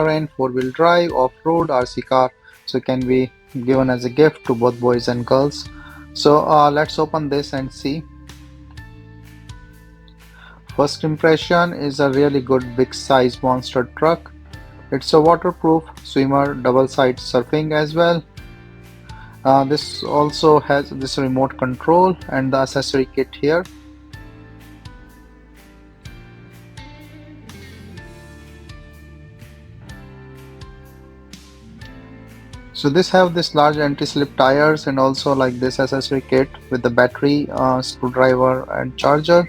terrain, four-wheel drive, off-road, RC car. So it can be given as a gift to both boys and girls. So let's open this and see. First impression is a really good big size monster truck. It's a waterproof swimmer, double side surfing as well. This also has this remote control and the accessory kit here. So this have this large anti-slip tires and also like this accessory kit with the battery, screwdriver and charger.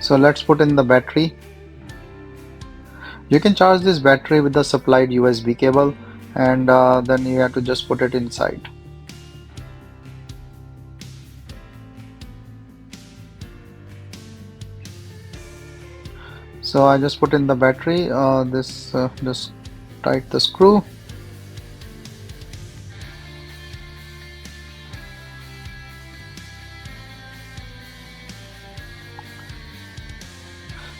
So let's put in the battery. You can charge this battery with the supplied USB cable, and then you have to just put it inside. So I just put in the battery, just tight the screw.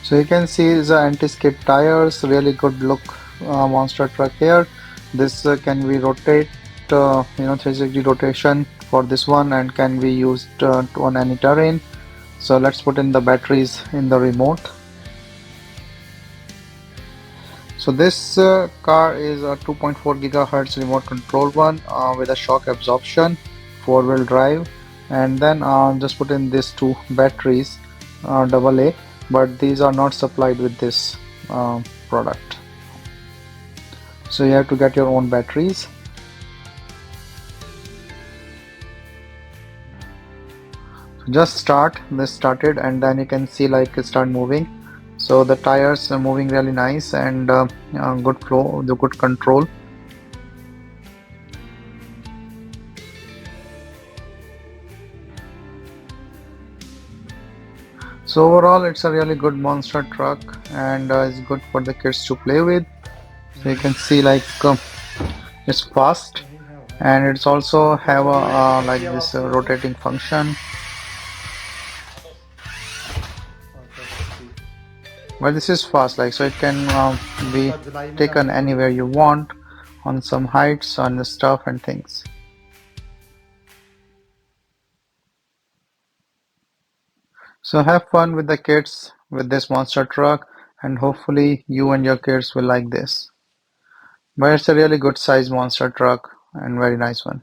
So you can see the anti-skid tires, really good look monster truck here. This can be rotate, 360 rotation for this one, and can be used on any terrain. So let's put in the batteries in the remote. So this car is a 2.4 gigahertz remote control one with a shock absorption, four-wheel drive, and then just put in these two batteries, AA, but these are not supplied with this product. So you have to get your own batteries. Just start this started, and then you can see like it start moving. So the tires are moving really nice, and good flow, the good control. So overall it's a really good monster truck, and it's good for the kids to play with. So you can see like it's fast, and it's also have a like this rotating function. Well, this is fast, like, so it can be taken anywhere you want, on some heights, on the stuff and things. So have fun with the kids with this monster truck, and hopefully you and your kids will like this. But it's a really good size monster truck and very nice one.